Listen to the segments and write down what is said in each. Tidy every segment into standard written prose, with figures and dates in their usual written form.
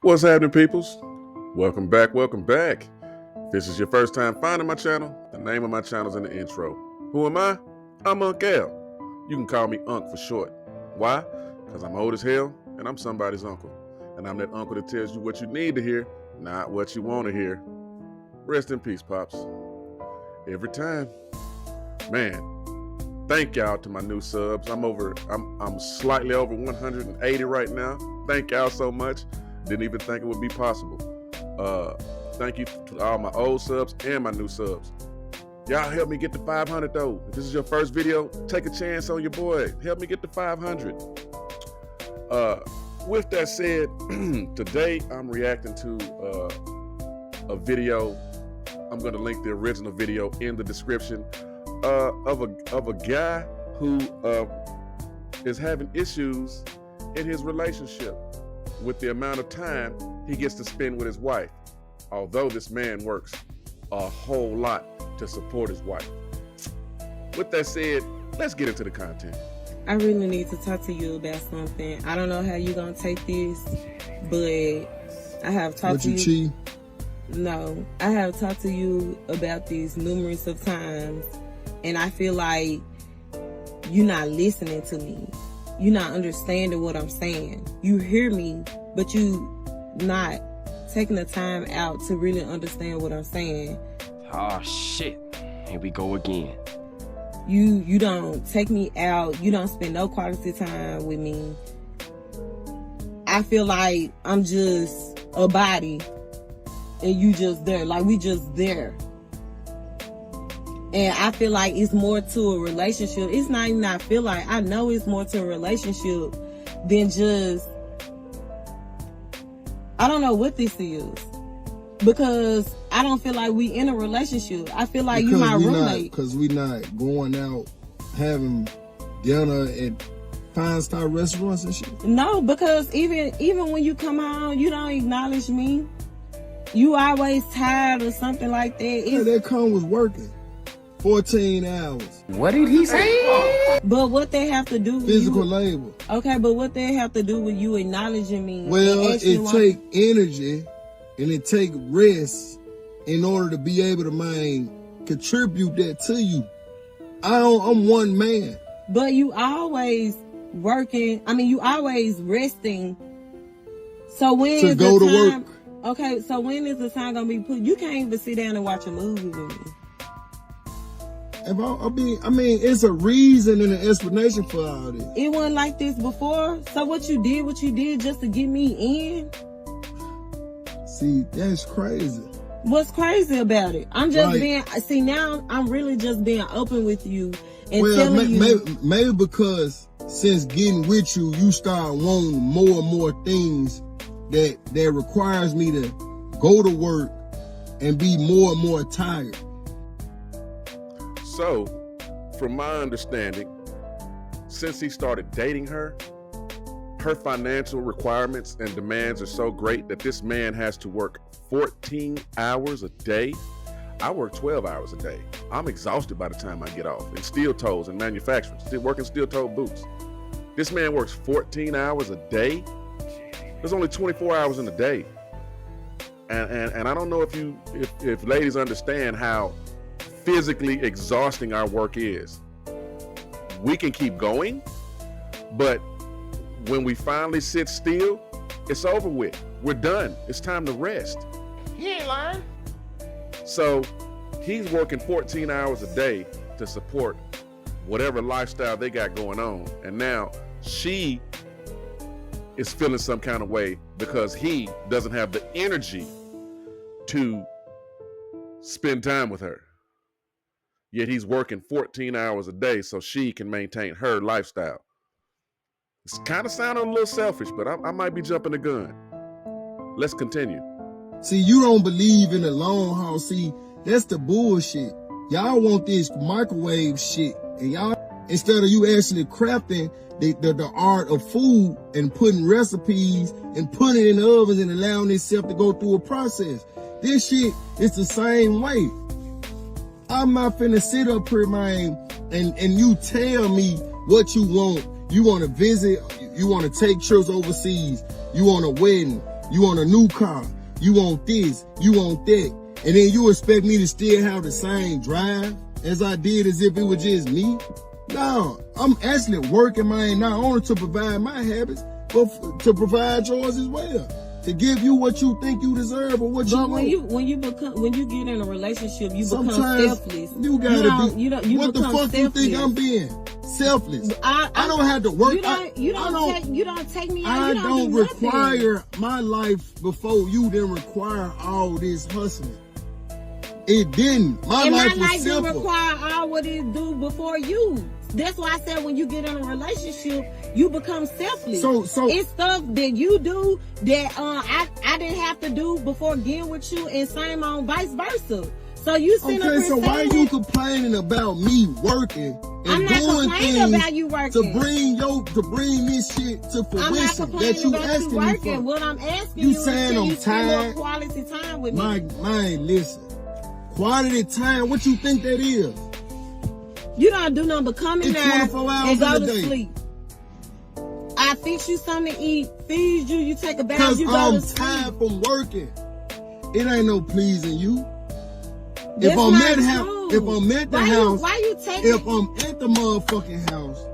What's happening, peoples? Welcome back, welcome back. If this is your first time finding my channel, the name of my channel is in the intro. Who am I? I'm Unc L. You can call me Unc for short. Why? Because I'm old as hell and I'm somebody's uncle. And I'm that uncle that tells you what you need to hear, not what you want to hear. Rest in peace, Pops. Every time. Man, thank y'all to my new subs. I'm slightly over 180 right now. Thank y'all so much. Didn't even think it would be possible. Thank you to all my old subs and my new subs. Y'all help me get to 500 though. If this is your first video, take a chance on your boy. Help me get to 500. With that said, today I'm reacting to a video. I'm gonna link the original video in the description of a guy who is having issues in his relationship with the amount of time he gets to spend with his wife, although this man works a whole lot to support his wife. With that said, let's get into the content. I really need to talk to you about something. I don't know how you're gonna take this, but I have talked to you. No, I have talked to you about this numerous of times, and I feel like you're not listening to me. You're not understanding what I'm saying. You hear me, but you not taking the time out to really understand what I'm saying. Oh shit, here we go again. You don't take me out. You don't spend no quality time with me. I feel like I'm just a body and you just there, like we just there. And I feel like it's more to a relationship. It's not even I feel like. I know it's more to a relationship than just, I don't know what this is. Because I don't feel like we in a relationship. I feel like you my roommate. Because we not going out having dinner at five-star restaurants and shit. No, because even when you come home, you don't acknowledge me. You always tired or something like that. Yeah, that come was working 14 hours. What did he say? But what they have to do with physical you, labor. Okay, but what they have to do with you acknowledging me? Well, it take energy and it take rest in order to be able to contribute that to you. I'm one man. But you always working. I mean, you always resting. So when to is go the to time? Work. Okay, so when is the time gonna be put? You can't even sit down and watch a movie with me. I mean, it's a reason and an explanation for all this. It wasn't like this before. So what you did just to get me in? See, that's crazy. What's crazy about it? I'm just like, now I'm really just being open with you and well, telling you. Maybe because since getting with you, you start wanting more and more things that requires me to go to work and be more and more tired. So, from my understanding, since he started dating her, her financial requirements and demands are so great that this man has to work 14 hours a day. I work 12 hours a day. I'm exhausted by the time I get off in steel toes and manufacturing, still working steel toe boots. This man works 14 hours a day. There's only 24 hours in a day. And I don't know if ladies understand how physically exhausting our work is. We can keep going, but when we finally sit still, it's over with. We're done. It's time to rest. He ain't lying. So he's working 14 hours a day to support whatever lifestyle they got going on. And now she is feeling some kind of way because he doesn't have the energy to spend time with her. Yet he's working 14 hours a day so she can maintain her lifestyle. It's kind of sounding a little selfish, but I might be jumping the gun. Let's continue. See, you don't believe in the long haul. See, that's the bullshit. Y'all want this microwave shit. And y'all, instead of you actually crafting the art of food and putting recipes and putting it in the ovens and allowing itself to go through a process. This shit is the same way. I'm not finna sit up here, man, and you tell me what you want. You want to visit, you want to take trips overseas, you want a wedding, You want a new car. You want this. You want that. And then you expect me to still have the same drive as I did as if it was just me? No, I'm actually working mine not only to provide my habits, but to provide yours as well. To give you what you think you deserve or what you want. When you get in a relationship, you become selfless. You gotta be. What the fuck you think I'm being? Selfless. I don't have to work. You don't take me out. I don't require my life before you didn't require all this hustling. It didn't. My life didn't require all what it do before you. That's why I said when you get in a relationship, you become selfless. So it's stuff that you do that I didn't have to do before getting with you, and same on vice versa. So you why are you complaining about me working and doing things about you working to bring this shit to fruition that you asking me for? What I'm asking you saying I'm tired. Quality time with me. Man, listen. Quality time. What you think that is? You don't do nothing but come in there and go to sleep. I fix you something to eat, feed you, you take a bath, you go to sleep. Because I'm tired from working. It ain't no pleasing you. If I'm at the house, if I'm at the motherfucking house,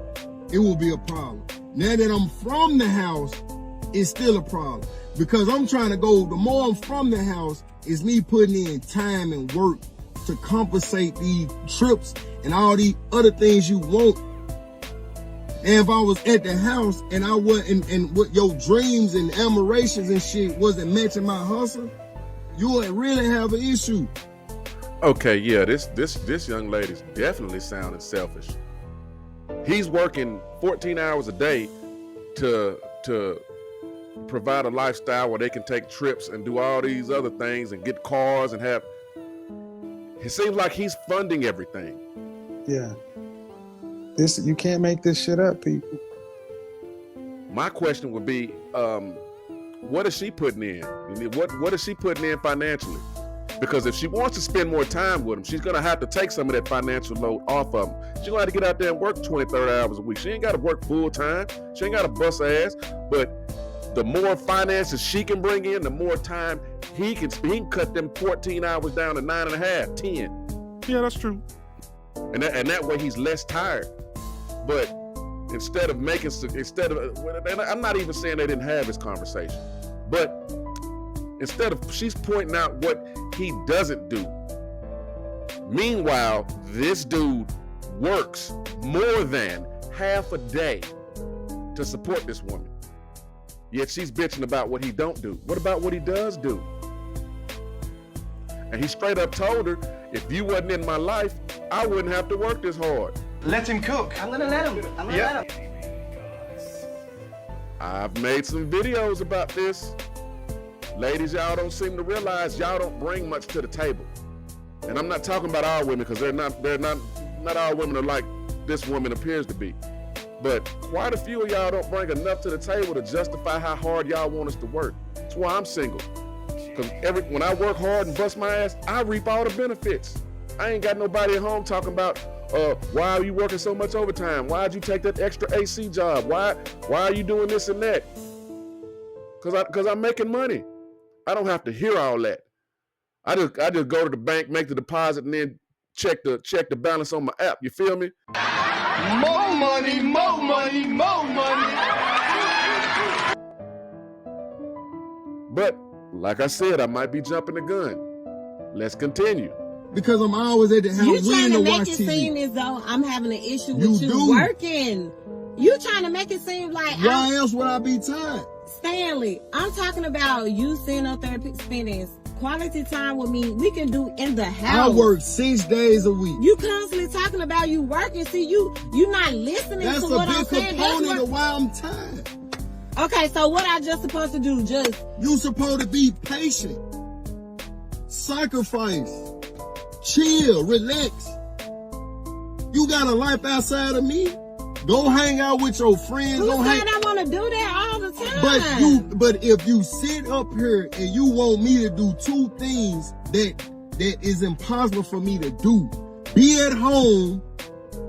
it will be a problem. Now that I'm from the house, it's still a problem. Because I'm trying to go, the more I'm from the house, is me putting in time and work to compensate these trips and all these other things you want. And if I was at the house and I wasn't, and what your dreams and admirations and shit wasn't matching my hustle, you would really have an issue. Okay, yeah, this young lady's definitely sounding selfish. He's working 14 hours a day to provide a lifestyle where they can take trips and do all these other things and get cars and have. It seems like he's funding everything. Yeah. You can't make this shit up, people. My question would be, what is she putting in? What is she putting in financially? Because if she wants to spend more time with him, she's going to have to take some of that financial load off of him. She's going to have to get out there and work 20, 30 hours a week. She ain't got to work full time. She ain't got to bust her ass. But the more finances she can bring in, the more time he can cut them 14 hours down to 9.5, 10. Yeah, that's true. And that way he's less tired. But instead of, and I'm not even saying they didn't have this conversation, but instead of, she's pointing out what he doesn't do. Meanwhile, this dude works more than half a day to support this woman. Yet she's bitching about what he don't do. What about what he does do? And he straight up told her, if you wasn't in my life, I wouldn't have to work this hard. Let him cook. I'm gonna let him. Let him. I've made some videos about this. Ladies, y'all don't seem to realize y'all don't bring much to the table. And I'm not talking about all women, because not all women are like this woman appears to be. But quite a few of y'all don't bring enough to the table to justify how hard y'all want us to work. That's why I'm single. Because when I work hard and bust my ass, I reap all the benefits. I ain't got nobody at home talking about, why are you working so much overtime? Why'd you take that extra AC job? Why are you doing this and that? Because I'm making money. I don't have to hear all that. I just go to the bank, make the deposit, and then check the balance on my app. You feel me? More money, more money, more money. But like I said, I might be jumping the gun. Let's continue. Because I'm always at the house you trying to watch make it TV. Seem as though I'm having an issue with you working. You trying to make it seem like why else would I be tired? Stanley, I'm talking about you sitting up there spending quality time with me. We can do in the house. I work 6 days a week. You constantly talking about you working. See, you not listening to what I'm saying. That's a big component of why I'm tired. Okay, so what I just supposed to do? You supposed to be patient, sacrifice, chill, relax. You got a life outside of me. Go hang out with your friends. Who said I want to do that all the time? But if you sit up here and you want me to do two things that is impossible for me to do, be at home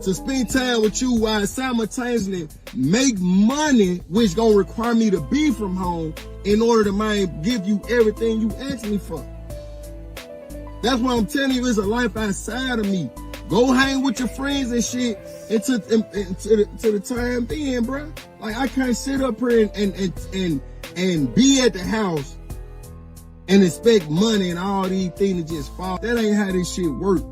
to spend time with you while simultaneously make money, which gonna require me to be from home in order to, man, give you everything you ask me for. That's why I'm telling you, it's a life outside of me. Go hang with your friends and shit until the time being, bro. Like, I can't sit up here and be at the house and expect money and all these things to just fall. That ain't how this shit work.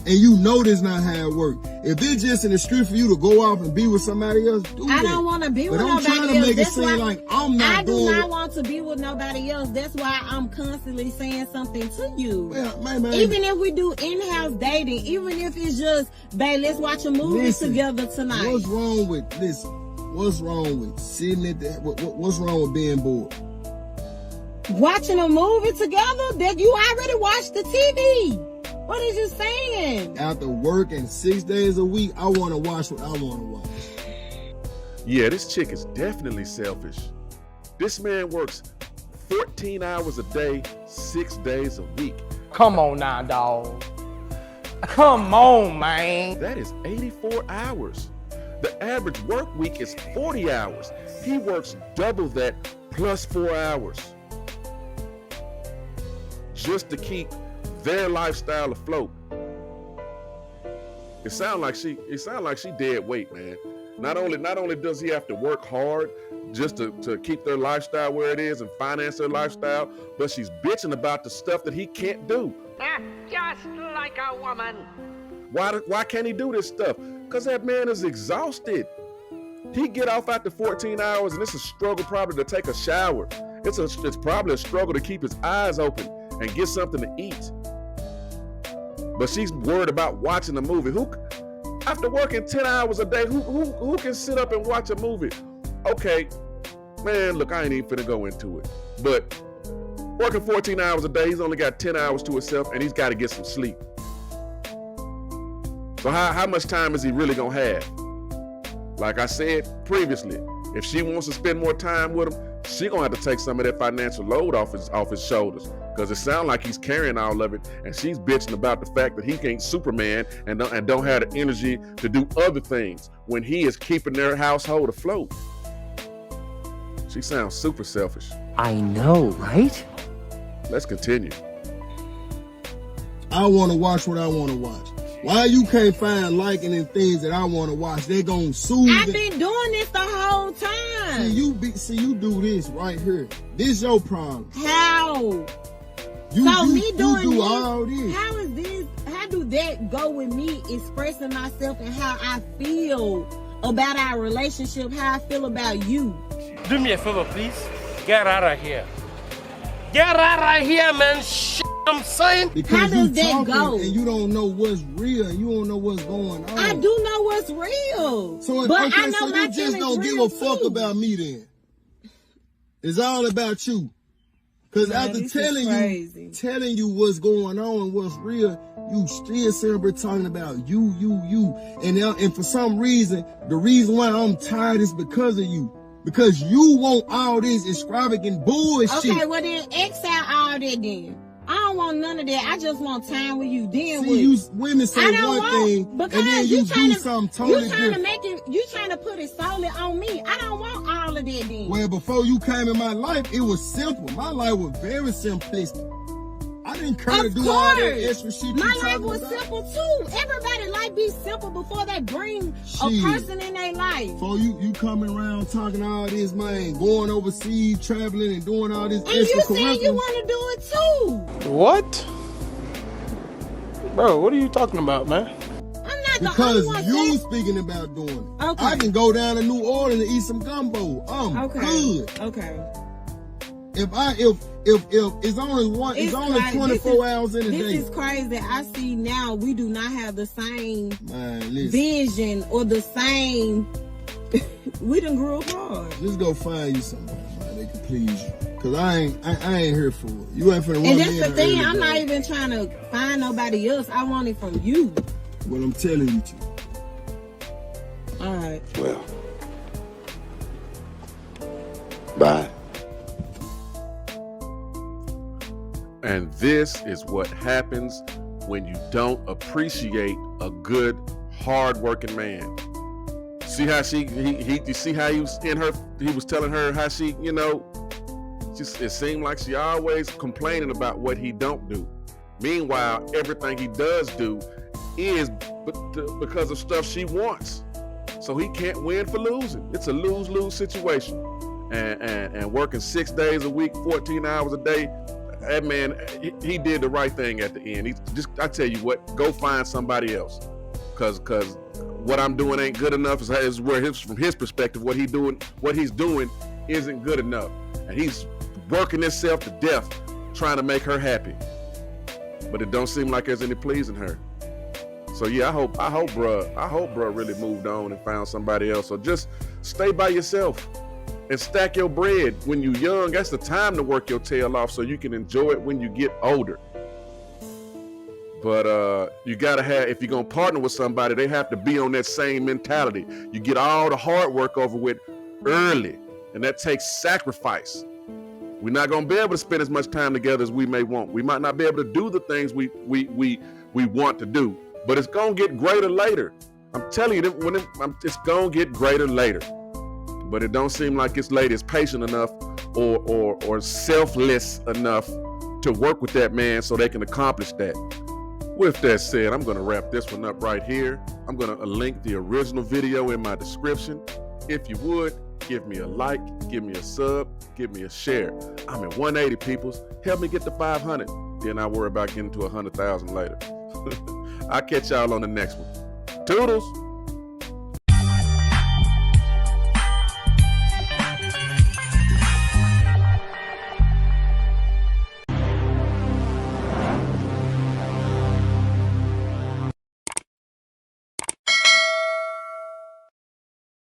And you know that's not how it work. If it's just in the street for you to go off and be with somebody else, do that. I don't want to be with nobody else. But I'm trying to make it seem like I'm not doing it. I do not want to be with nobody else. That's why I'm constantly saying something to you. Well, man. Even if we do in-house dating, even if it's just, babe, let's watch a movie together tonight. What's wrong with sitting at that? What's wrong with being bored? Watching a movie together that you already watched the TV. What is you saying? After working 6 days a week, I want to watch what I want to watch. Yeah, this chick is definitely selfish. This man works 14 hours a day, 6 days a week. Come on now, dog. Come on, man. That is 84 hours. The average work week is 40 hours. He works double that plus 4 hours. Just to keep their lifestyle afloat. It sounds like she dead weight, man. Not only does he have to work hard just to keep their lifestyle where it is and finance their lifestyle, but she's bitching about the stuff that he can't do. Just like a woman. Why can't he do this stuff? Because that man is exhausted. He get off after 14 hours and it's a struggle probably to take a shower. It's probably a struggle to keep his eyes open and get something to eat. But she's worried about watching a movie. After working 10 hours a day, who can sit up and watch a movie? Okay, man, look, I ain't even finna go into it. But working 14 hours a day, he's only got 10 hours to himself, and he's got to get some sleep. So how much time is he really gonna have? Like I said previously, if she wants to spend more time with him, she gonna have to take some of that financial load off his shoulders, because it sounds like he's carrying all of it, and she's bitching about the fact that he can't Superman and don't have the energy to do other things when he is keeping their household afloat. She sounds super selfish. I know, right? Let's continue. I want to watch what I want to watch. Why you can't find liking in things that I want to watch? They gonna soothe. I've been doing this the whole time. See, you do this right here. This your problem. How? You do all this. How is this? How do that go with me expressing myself and how I feel about our relationship? How I feel about you? Do me a favor, please. Get out of here. Get out of here, man. I'm saying. Because how does you that talking go? And you don't know what's real. And you don't know what's going on. I do know what's real. So, but okay, I know so my you just don't give real a fuck too. about me then. It's all about you. Because after telling you what's going on and what's real, you still simply talking about you. And for some reason, the reason why I'm tired is because of you. Because you want all this extravagant bullshit. Okay, well then exile all that then. I don't want none of that. I just want time with you. Then you women say one thing and then you do something totally different. You trying to put it solely on me. I don't want all of that then. Well, before you came in my life, it was simple. My life was very simplistic. I didn't care to do all that extra shit. My life was simple too. Everybody's life be simple before they bring a person in their life. So you coming around talking all this, man, going overseas, traveling and doing all this and extra. And you said you want to do it too. What? Bro, what are you talking about, man? I'm not because the only one. You speaking about doing it. Okay. I can go down to New Orleans and eat some gumbo. Good. Okay. If it's only it's only 24 hours in a day. This is crazy. I see now we do not have the same vision or the same. We done grew apart. Just go find you somebody, man, that can please you. Cause I ain't here for it. You ain't finna run me. And that's the thing. I'm not even trying to find nobody else. I want it from you. Well, I'm telling you to. All right. Well. Bye. And this is what happens when you don't appreciate a good, hardworking man. See how you see how he was telling her how she, you know, it seemed like she always complaining about what he don't do. Meanwhile, everything he does do is because of stuff she wants. So he can't win for losing. It's a lose-lose situation. And working 6 days a week, 14 hours a day, that man, he did the right thing at the end. I tell you what, go find somebody else. Cause what I'm doing ain't good enough is where from his perspective, what he's doing isn't good enough. And he's working himself to death trying to make her happy. But it don't seem like there's any pleasing her. So yeah, I hope bruh really moved on and found somebody else. So just stay by yourself and stack your bread when you're young. That's the time to work your tail off so you can enjoy it when you get older. But you gotta have, if you're gonna partner with somebody, they have to be on that same mentality. You get all the hard work over with early, and that takes sacrifice. We're not gonna be able to spend as much time together as we may want. We might not be able to do the things we want to do, but it's gonna get greater later. I'm telling you, it's gonna get greater later. But it don't seem like this lady is patient enough or selfless enough to work with that man so they can accomplish that. With that said, I'm gonna wrap this one up right here. I'm gonna link the original video in my description. If you would, give me a like, give me a sub, give me a share. I'm at 180 peoples. Help me get to 500. Then I'll worry about getting to 100,000 later. I'll catch y'all on the next one. Toodles.